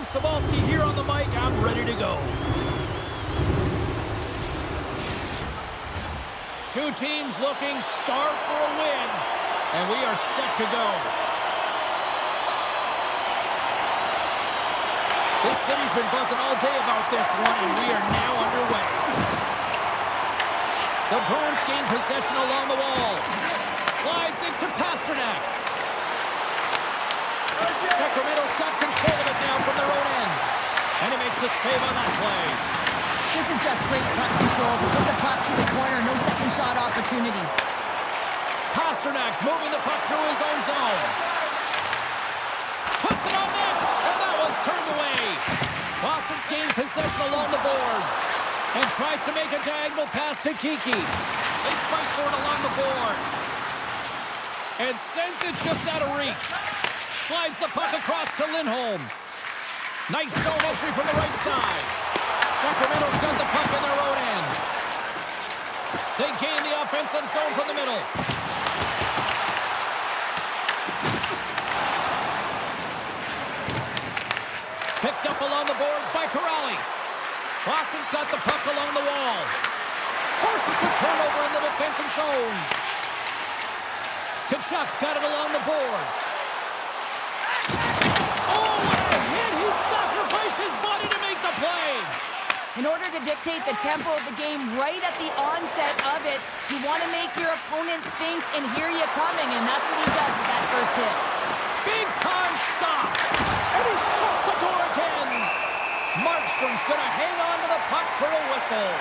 Cebulski here on the mic. I'm ready to go. Two teams looking starved for a win, and we are set to go. This city's been buzzing all day about this one, and we are now underway. The Bruins gain possession along the wall. Slides into Pasternak. Sacramento's got control of it now from their own end. And he makes the save on that play. This is just great puck control to put the puck to the corner. No second shot opportunity. Pasternak's moving the puck through his own zone. Puts it on net, and that one's turned away. Boston's gained possession along the boards and tries to make a diagonal pass to Kiki. They fight for it along the boards and sends it just out of reach. Slides the puck across to Lindholm. Nice zone entry from the right side. Sacramento's got the puck in their own end. They gain the offensive zone from the middle. Picked up along the boards by Corrali. Boston's got the puck along the wall. Forces the turnover in the defensive zone. Kachuk's got it along the boards. Oh, what a hit! He sacrificed his body to make the play. In order to dictate the tempo of the game right at the onset of it, you want to make your opponent think and hear you coming, and that's what he does with that first hit. Big time stop. And he shuts the door again. Markstrom's going to hang on to the puck for a whistle.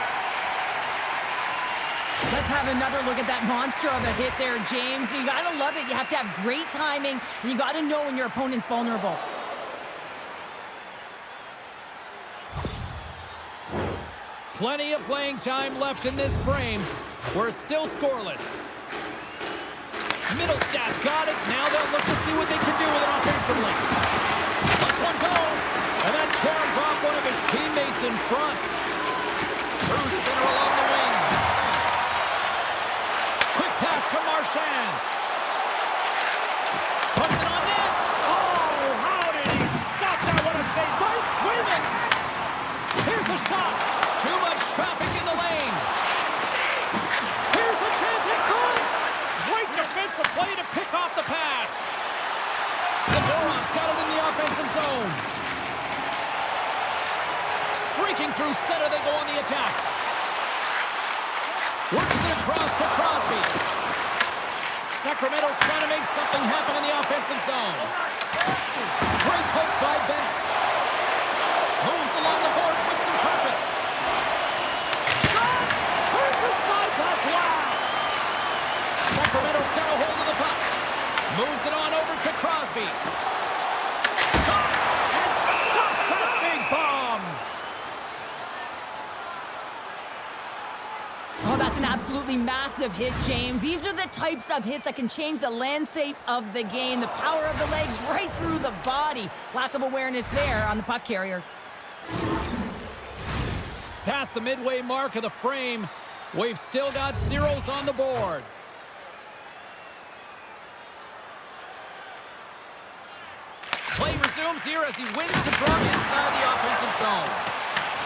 Let's have another look at that monster of a hit there, James. You got to love it. You have to have great timing, and you got to know when your opponent's vulnerable. Plenty of playing time left in this frame. We're still scoreless. Middlestats got it. Now they'll look to see what they can do with it offensively. Let's one go. And that carries off one of his teammates in front. Through center along the wing. Quick pass to Marchand. Puts it on net. Oh, how did he stop that? What a save by Swayman. Here's a shot. Too much traffic in the lane. Here's a chance in front. Great defensive play to pick off the pass. Zadorov's got it in the offensive zone. Streaking through center, they go on the attack. Works it across to Crosby. Sacramento's trying to make something happen in the offensive zone. Great poke by Bennett. Moves along the boards with some purpose. Shot! Turns aside that blast. Sacramento's got a hold of the puck. Moves it on over to Crosby. Shot! And stops that big bomb. Oh, that's an absolutely massive hit, James. These are the types of hits that can change the landscape of the game. The power of the legs right through the body. Lack of awareness there on the puck carrier. Past the midway mark of the frame, we've still got zeros on the board. Play resumes here as he wins the draw inside the offensive zone.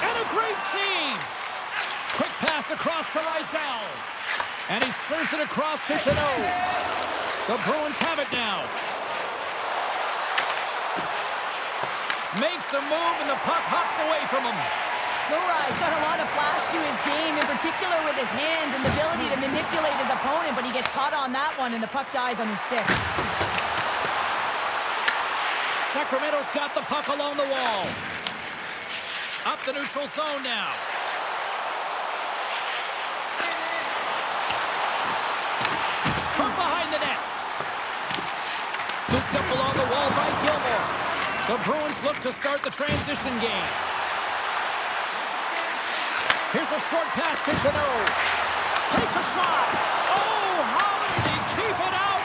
And a great save! Quick pass across to Rizal. And he serves it across to Chanot. The Bruins have it now. Makes a move and the puck hops away from him. Lurai's got a lot of flash to his game, in particular with his hands and the ability to manipulate his opponent, but he gets caught on that one and the puck dies on his stick. Sacramento's got the puck along the wall. Up the neutral zone now. From behind the net. Scooped up along the wall by Gilmore. The Bruins look to start the transition game. Here's a short pass to Chanot. Takes a shot. Oh, how did he keep it out?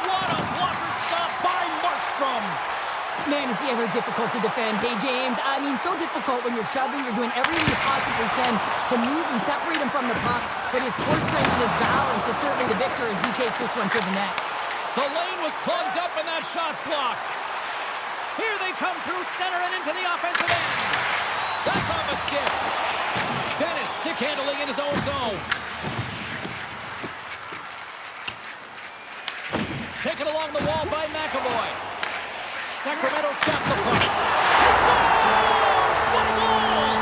What a blocker stop by Markstrom. Man, is he ever difficult to defend. Hey, James, I mean, so difficult when you're shoving, you're doing everything you possibly can to move and separate him from the puck, but his core strength and his balance is certainly the victor as he takes this one to the net. The lane was plugged up and that shot's blocked. Here they come through center and into the offensive end. That's off a skip. Bennett stick handling in his own zone. Taken along the wall by McAvoy. Sacramento shot the puck. He scores! What a goal!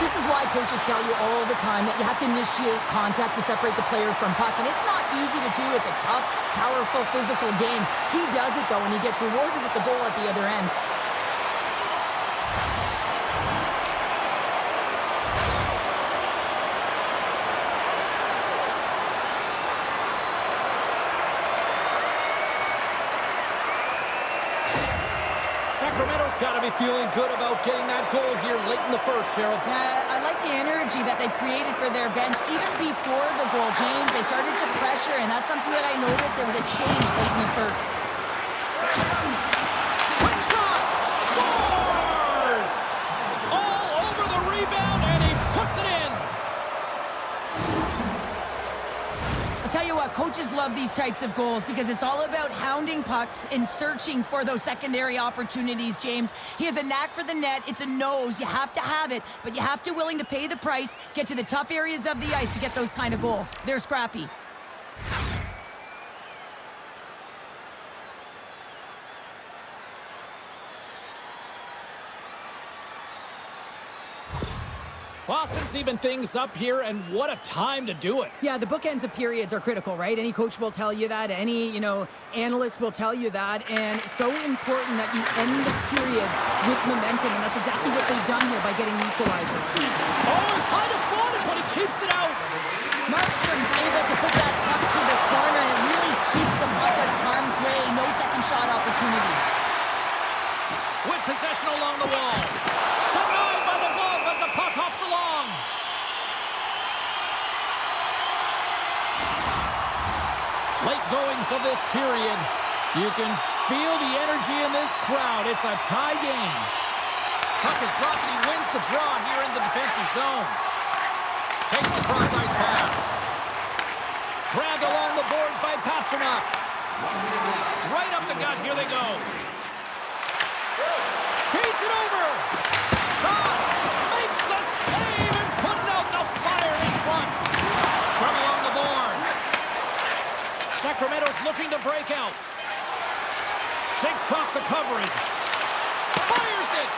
This is why coaches tell you all the time that you have to initiate contact to separate the player from puck. And it's not easy to do. It's a tough, powerful, physical game. He does it, though, and he gets rewarded with the goal at the other end. Sacramento's got to be feeling good about getting that goal here late in the first, Cheryl. I like the energy that they created for their bench. Even before the goal, James, they started to pressure, and that's something that I noticed. There was a change late in the first. Quick shot! Scores! All over the rebound, and he puts it in. I'll tell you what, coaches love these types of goals because it's all about hounding pucks and searching for those secondary opportunities, James. He has a knack for the net. It's a nose. You have to have it, but you have to willing to pay the price, get to the tough areas of the ice to get those kind of goals. They're scrappy. Boston's even things up here, and what a time to do it. Yeah, the bookends of periods are critical, right? Any coach will tell you that. Any, analyst will tell you that. And so important that you end the period with momentum, and that's exactly what they've done here by getting the equalizer. Oh, he kind of fought it, but he keeps it out. Markstrom's able to put that puck to the corner, and it really keeps the puck out of harm's way. No second shot opportunity. With possession along the wall. Denied by the glove as the puck hops along. Late goings of this period. You can feel the energy in this crowd. It's a tie game. Puck is dropped and he wins the draw here in the defensive zone. Takes the cross-ice pass. Grabbed along the boards by Pasternak. Right up the gut. Here they go. Feeds it over. Shot. Makes the save and putting out the fire in front. Scrum along the boards. Sacramento's looking to break out. Shakes off the coverage. Fires it.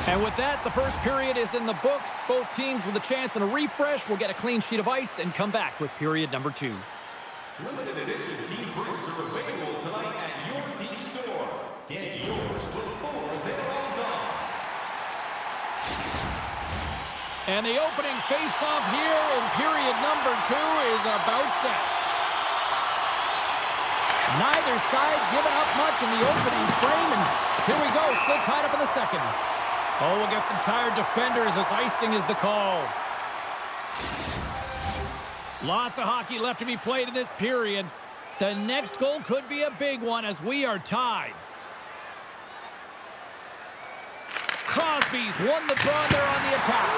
And with that, the first period is in the books. Both teams with a chance and a refresh will get a clean sheet of ice and come back with period number 2. Limited edition team prints are available tonight at your team store. Get yours before they're all gone. And the opening face-off here in period number 2 is about set. Neither side giving up much in the opening frame, and here we go, still tied up in the second. Oh, we'll get some tired defenders as icing is the call. Lots of hockey left to be played in this period. The next goal could be a big one as we are tied. Crosby's won the draw there on the attack.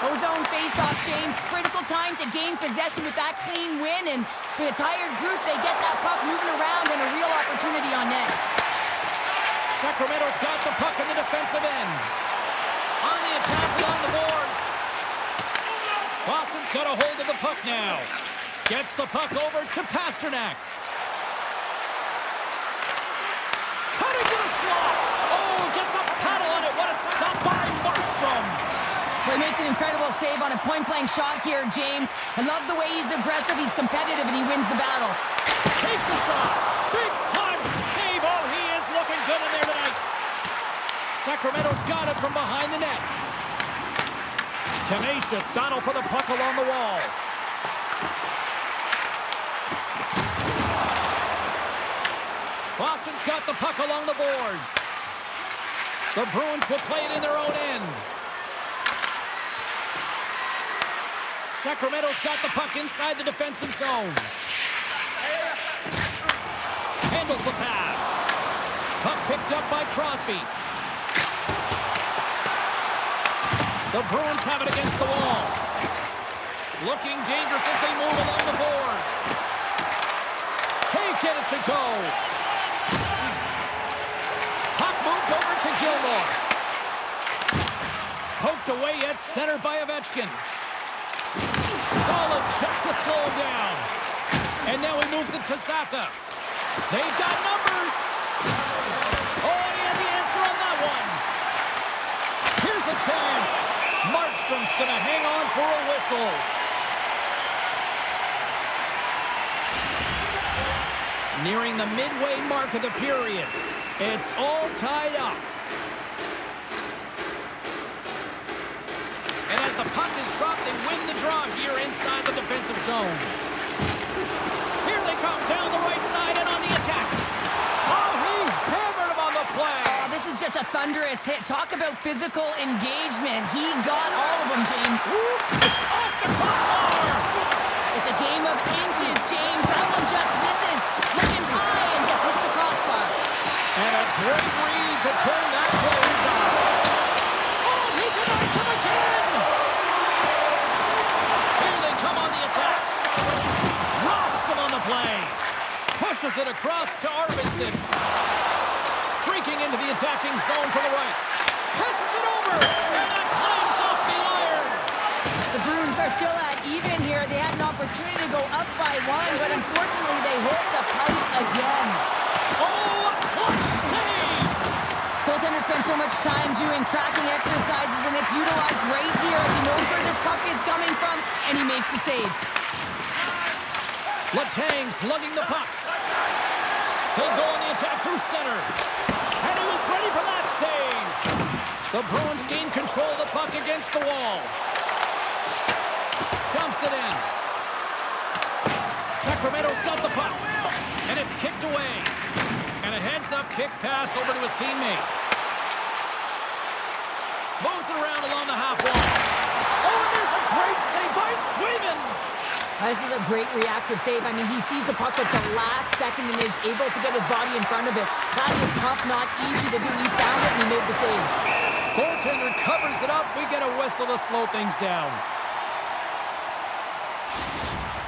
Ozone face-off, James. Critical time to gain possession with that clean win. And with a tired group, they get that puck moving around and a real opportunity on net. Sacramento's got the puck in the defensive end. On the attack along the boards. Boston's got a hold of the puck now. Gets the puck over to Pasternak. Cutting to the slot. Oh, gets a paddle on it. What a stop by Markstrom. Well, he makes an incredible save on a point-blank shot here, James. I love the way he's aggressive, he's competitive, and he wins the battle. Takes a shot. Big-time save. Oh, he is looking good in there tonight. Sacramento's got it from behind the net. Tenacious battle for the puck along the wall. Boston's got the puck along the boards. The Bruins will play it in their own end. Sacramento's got the puck inside the defensive zone. Handles the pass. Puck picked up by Crosby. The Bruins have it against the wall. Looking dangerous as they move along the boards. Can't get it to go. Puck moved over to Gilmore. Poked away at center by Ovechkin. Solid check to slow him down. And now he moves it to Saka. They've got numbers. Oh, he had the answer on that one. Here's a chance. Markstrom's going to hang on for a whistle. Nearing the midway mark of the period. It's all tied up. And as the puck is dropped, they win the draw here inside the defensive zone. Here they come down the right side and on the attack. Oh, he hammered him on the play. Oh, this is just a thunderous hit. Talk about physical engagement. He got all of them, James. Off the crossbar. It's a game of inches, James. That one just misses. Looking high and just hits the crossbar. And a great read to turn that play aside. Oh, he denies him again. Here they come on the attack. Rocks him on the play. Pushes it across to Arvidsson. Streaking into the attacking zone from the right. Passes it over. And that climbs off the iron. The Bruins are still at even here. They had an opportunity to go up by one, but unfortunately they hit the pipe again. Oh, a clutch save. Goaltender spends so much time doing tracking exercises, and it's utilized right here as he knows where this puck is coming from, and he makes the save. Letang's lugging the puck. He'll go on the attack through center. And he was ready for that save. The Bruins gain control of the puck against the wall. Dumps it in. Sacramento's got the puck. And it's kicked away. And a heads-up kick pass over to his teammate. Moves it around along the half wall. Oh, and there's a great save by Swayman. This is a great reactive save. I mean, he sees the puck at the last second and is able to get his body in front of it. That is tough, not easy to do. He found it and he made the save. Goaltender covers it up. We get a whistle to slow things down.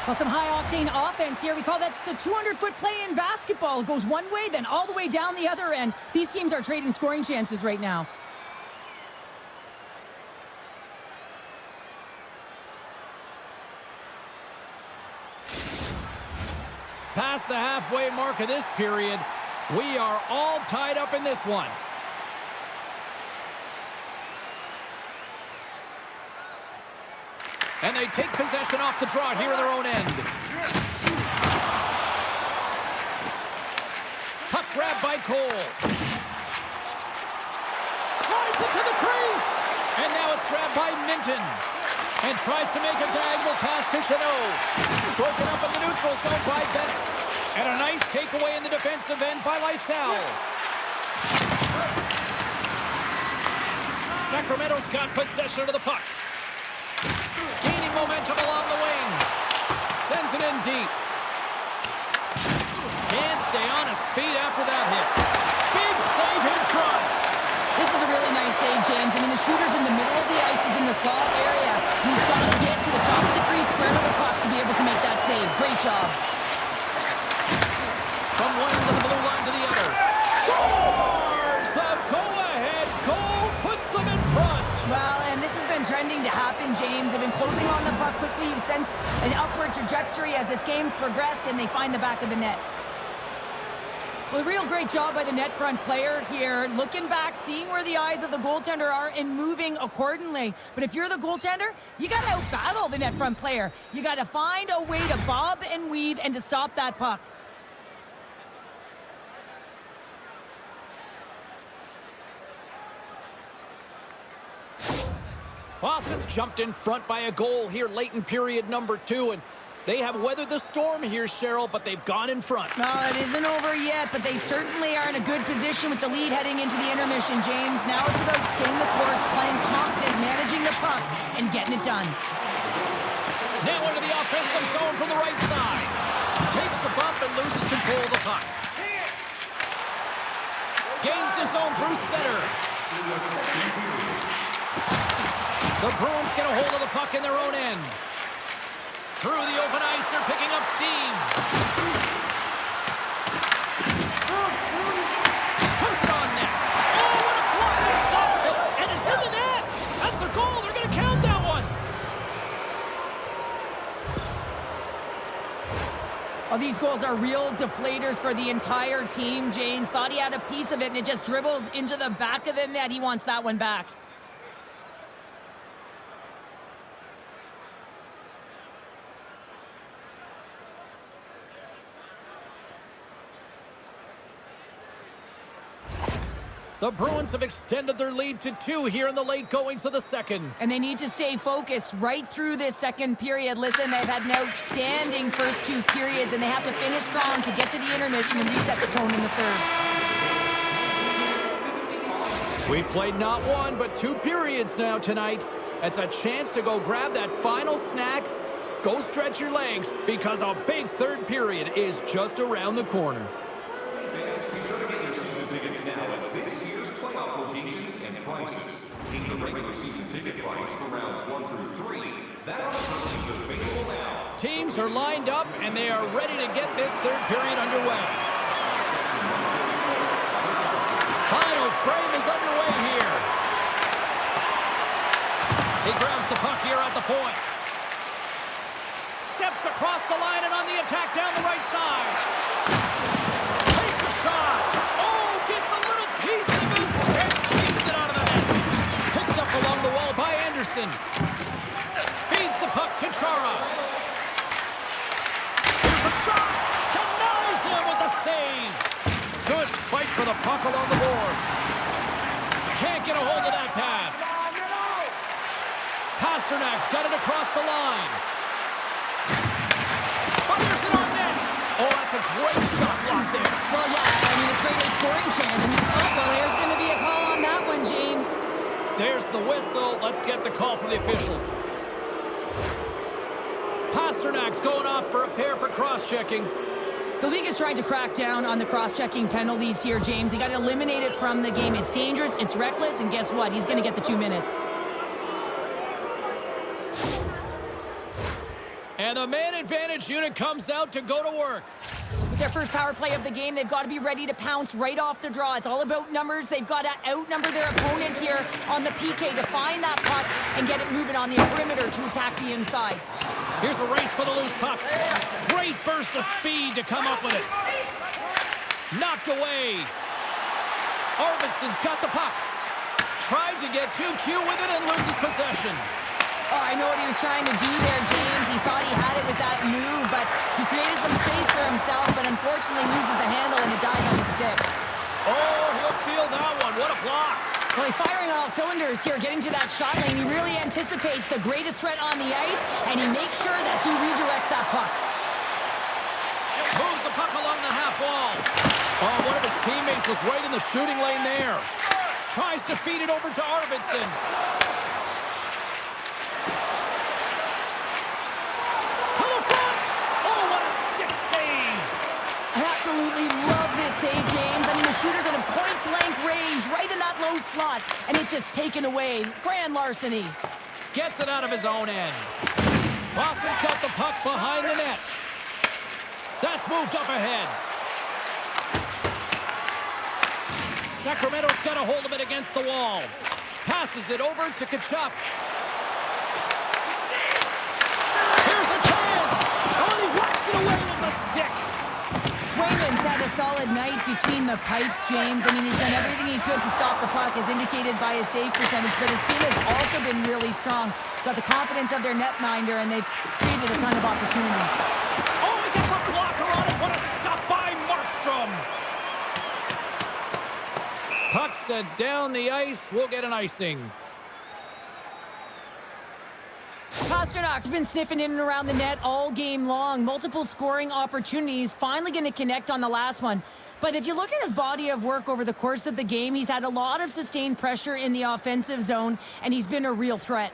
Well, some high-octane offense here. We call that the 200-foot play in basketball. It goes one way, then all the way down the other end. These teams are trading scoring chances right now. Past the halfway mark of this period, we are all tied up in this one. And they take possession off the draw here in their own end. Puck grab by Cole. Drives it to the crease. And now it's grabbed by Minton. And tries to make a diagonal pass to Chanot. Broken up in the neutral zone by Bennett. And a nice takeaway in the defensive end by Lysell. Sacramento's got possession of the puck. Gaining momentum along the wing. Sends it in deep. Can't stay on his feet after that hit. Big save in front. This is a really nice save, James. I mean, the shooter's in the middle of the ice. He's in the slot area. He's got to get to the top of the crease, square to the puck to be able to make that save. Great job. From one end of the blue line to the other. Scores! The go-ahead goal puts them in front. Well, and this has been trending to happen, James. They've been closing on the puck quickly. You've sensed an upward trajectory as this game's progressed, and they find the back of the net. Well, a real great job by the net front player here. Looking back, seeing where the eyes of the goaltender are and moving accordingly. But if you're the goaltender, you got to out-battle the net front player. You got to find a way to bob and weave and to stop that puck. Boston's jumped in front by a goal here late in period number 2, and they have weathered the storm here, Cheryl, but they've gone in front. Well, it isn't over yet, but they certainly are in a good position with the lead heading into the intermission, James. Now it's about staying the course, playing confident, managing the puck, and getting it done. Now into the offensive zone from the right side. Takes a bump and loses control of the puck. Gains the zone through center. The Bruins get a hold of the puck in their own end. Through the open ice, they're picking up steam. Puts it on net. Oh, what a block! Stop it! And it's in the net! That's the goal! They're going to count that one! Oh, these goals are real deflators for the entire team. James thought he had a piece of it, and it just dribbles into the back of the net. He wants that one back. The Bruins have extended their lead to 2 here in the late goings of the second. And they need to stay focused right through this second period. Listen, they've had an outstanding first 2 periods, and they have to finish strong to get to the intermission and reset the tone in the third. We've played not 1, but 2 periods now tonight. It's a chance to go grab that final snack. Go stretch your legs, because a big third period is just around the corner. Fans, be sure to get your season tickets now at this year's playoff locations and prices. Take the regular season ticket price for rounds 1 through 3. That offer is available now. Teams are lined up, and they are ready to get this third period underway. Final frame is underway here. He grabs the puck here at the point. Steps across the line and on the attack down the right side. Takes a shot. Oh, gets a little piece of it and keeps it out of the net. Picked up along the wall by Anderson. Feeds the puck to Chara. Here's a shot. Denies him with a save. Good fight for the puck along the boards. Can't get a hold of that pass. Pasternak's got it across the line. Fires it on net. Oh, that's a great shot block there. Well, yeah, I mean, it's great a scoring chance. Well, there's going to be a call on that one, James. There's the whistle. Let's get the call from the officials. Pasternak's going off for a pair for cross-checking. The league is trying to crack down on the cross-checking penalties here, James. He got eliminated from the game. It's dangerous, it's reckless, and guess what? He's going to get the 2 minutes. And the man advantage unit comes out to go to work. With their first power play of the game, they've got to be ready to pounce right off the draw. It's all about numbers. They've got to outnumber their opponent here on the PK to find that puck and get it moving on the perimeter to attack the inside. Here's a race for the loose puck. Great burst of speed to come up with it. Knocked away. Arvidsson's got the puck. Tried to get too cute with it and loses possession. Oh, I know what he was trying to do there, James. He thought he had it with that move, but he created some space for himself, but unfortunately loses the handle and it dies on his stick. Oh, he'll feel that one. What a block. Well, he's firing on all cylinders here, getting to that shot lane. He really anticipates the greatest threat on the ice, and he makes sure that he redirects that puck. Moves the puck along the half wall. Oh, one of his teammates is right in the shooting lane there. Tries to feed it over to Arvidsson. To the front. Oh, what a stick save. I absolutely love this save, James. I mean, the shooter's in a point-blank range, right in that low slot, and it's just taken away. Grand larceny. Gets it out of his own end. Boston's got the puck behind the net. That's moved up ahead. Sacramento's got a hold of it against the wall. Passes it over to Tkachuk. Here's a chance. Oh, and he whacks it away with the stick. Swayman's had a solid night between the pipes, James. I mean, he's done everything he could to stop the puck, as indicated by his save percentage, but his team has also been really strong. Got the confidence of their netminder, and they've created a ton of opportunities. Oh, he gets a blocker on it. What a stop by Markstrom. Puck set down the ice. We'll get an icing. Pasternak's been sniffing in and around the net all game long. Multiple scoring opportunities. Finally going to connect on the last one. But if you look at his body of work over the course of the game, he's had a lot of sustained pressure in the offensive zone, and he's been a real threat.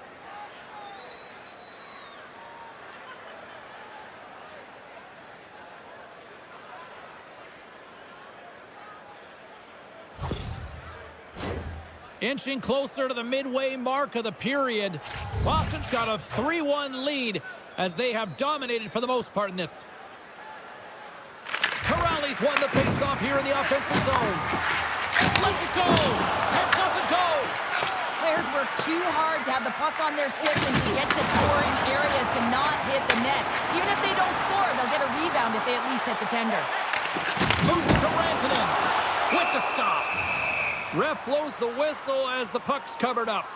Inching closer to the midway mark of the period. Boston's got a 3-1 lead as they have dominated for the most part in this. Corrali's won the face-off here in the offensive zone. Lets it go. It doesn't go. Players work too hard to have the puck on their stick and to get to scoring areas to not hit the net. Even if they don't score, they'll get a rebound if they at least hit the tender. Moves it to Rantanen with the stop. Ref blows the whistle as the puck's covered up.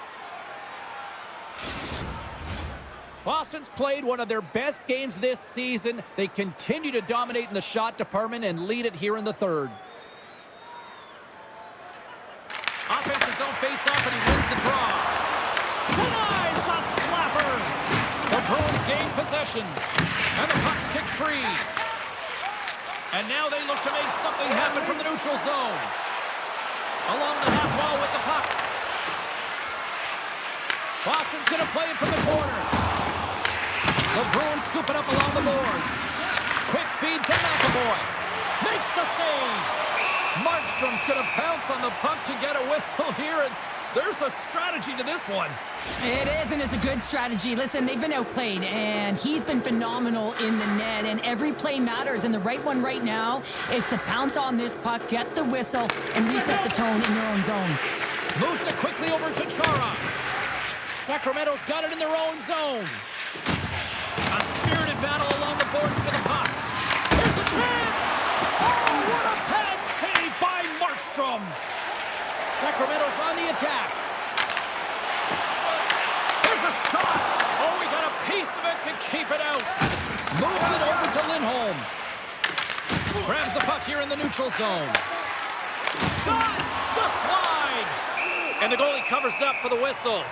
Boston's played one of their best games this season. They continue to dominate in the shot department and lead it here in the third. Offensive zone face-off, and he wins the draw. Denies the slapper. The Bruins gain possession, and the puck's kicked free. And now they look to make something happen from the neutral zone. Along the half wall with the puck. Boston's going to play it from the corner. The Bruins scoop it up along the boards. Quick feed to McAvoy. Makes the save. Markstrom's going to bounce on the puck to get a whistle here, and there's a strategy to this one. It is, and it's a good strategy. Listen, they've been outplayed, and he's been phenomenal in the net, and every play matters, and the right one right now is to pounce on this puck, get the whistle, and reset the tone in your own zone. Moves it quickly over to Chara. Sacramento's got it in their own zone. A spirited battle along the boards for the puck. Here's a chance! Oh, what a pad save by Markstrom! Sacramento's on the attack. There's a shot! Oh, he got a piece of it to keep it out. Moves it over to Lindholm. Grabs the puck here in the neutral zone. Shot! Just wide! And the goalie covers up for the whistle.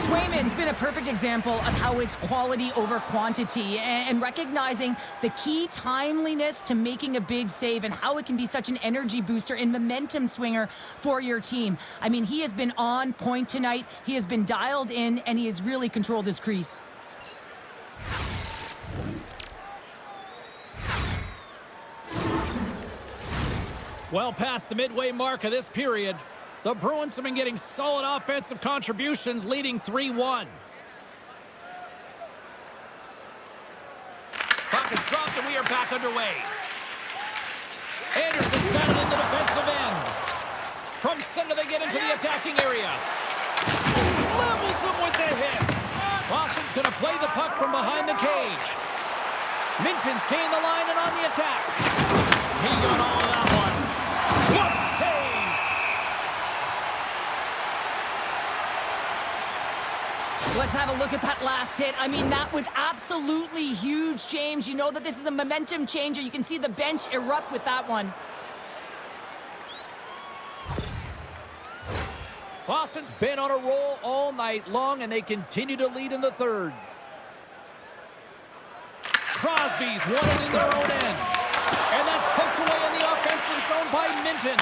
Swayman's been a perfect example of how it's quality over quantity and recognizing the key timeliness to making a big save and how it can be such an energy booster and momentum swinger for your team. I mean, he has been on point tonight. He has been dialed in, and he has really controlled his crease. Well past the midway mark of this period, the Bruins have been getting solid offensive contributions, leading 3-1. Puck is dropped, and we are back underway. Anderson's got it in the defensive end. From center, they get into the attacking area. Levels him with the hit. Boston's going to play the puck from behind the cage. Minton's gained the line and on the attack. He got all of that one. What save! Let's have a look at that last hit. I mean, that was absolutely huge, James. You know that this is a momentum changer. You can see the bench erupt with that one. Boston's been on a roll all night long, and they continue to lead in the third. Crosby's won it in their own end. And that's poked away in the offensive zone by Minton.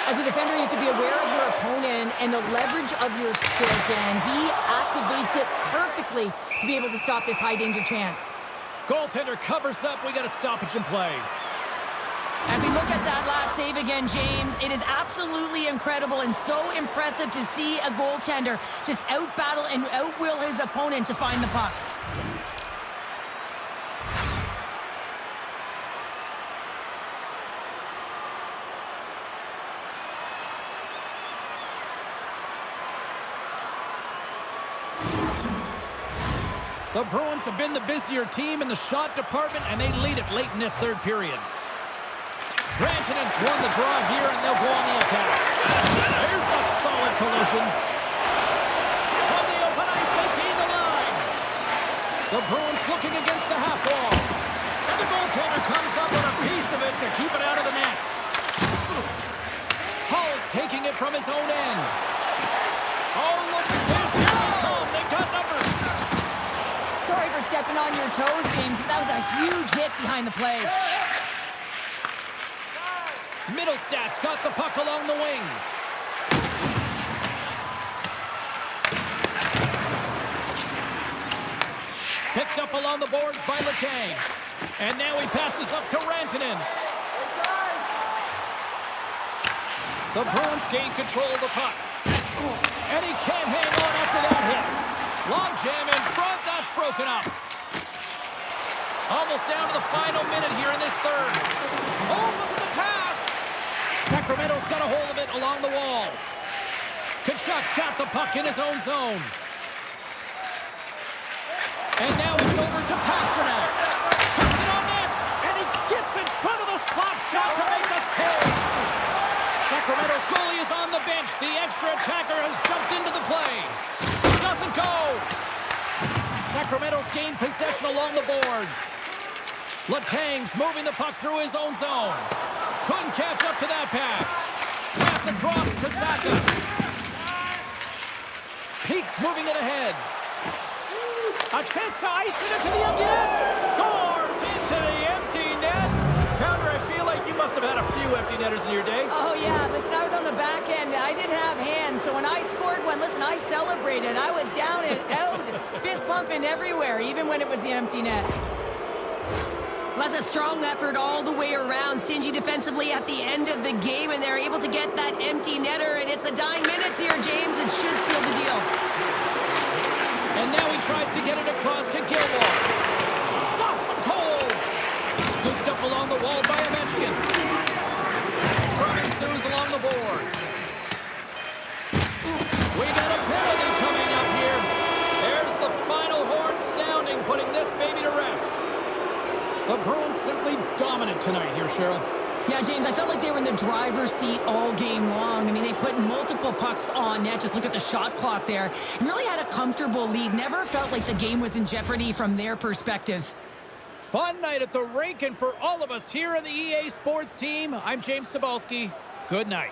As a defender, you have to be aware of your opponent and the leverage of your stick, and he activates it perfectly to be able to stop this high-danger chance. Goaltender covers up. We got a stoppage in play. As we look at that last save again, James, it is absolutely incredible and so impressive to see a goaltender just out-battle and out-will his opponent to find the puck. The Bruins have been the busier team in the shot department, and they lead it late in this third period. Rantanen's won the draw here, and they'll go on the attack. There's a solid collision. From the open ice, they gain the line. The Bruins looking against the half wall. And the goaltender comes up with a piece of it to keep it out of the net. Hall's taking it from his own end. Oh, look at this. Here they come. They got numbers. Sorry for stepping on your toes, James, but that was a huge hit behind the play. Middlestad's got the puck along the wing. Picked up along the boards by Letang. And now he passes up to Rantanen. The Bruins gain control of the puck. And he can't hang on after that hit. Long jam in front. That's broken up. Almost down to the final minute here in this third. Oh, look at the pass. Sacramento's got a hold of it along the wall. Kachuk's got the puck in his own zone. And now it's over to Pastrnak. Puts it on net. And he gets in front of the slap shot to make the save. Sacramento's goalie is on the bench. The extra attacker has jumped into the play. Doesn't go. Sacramento's gained possession along the boards. Letang's moving the puck through his own zone. Couldn't catch up to that pass. Pass across to Saka. Peaks moving it ahead. A chance to ice it into the empty net. Scores into the empty net. Pounder, I feel like you must have had a few empty netters in your day. Oh, yeah. Listen, I was on the back end. I didn't have hands, so when I scored one, listen, I celebrated. I was down and out, fist pumping everywhere, even when it was the empty net. That's a strong effort all the way around. Stingy defensively at the end of the game, and they're able to get that empty netter, and it's the dying minutes here, James. It should seal the deal. And now he tries to get it across to Gilmore. Stops him cold. Scooped up along the wall by Ovechkin. Scrum ensues along the boards. We got a penalty coming up here. There's the final horn sounding, putting this baby to rest. The Bruins simply dominant tonight here, Cheryl. Yeah, James, I felt like they were in the driver's seat all game long. I mean, they put multiple pucks on net. Just look at the shot clock there. And really had a comfortable lead. Never felt like the game was in jeopardy from their perspective. Fun night at the rink, and for all of us here on the EA Sports team, I'm James Cebulski. Good night.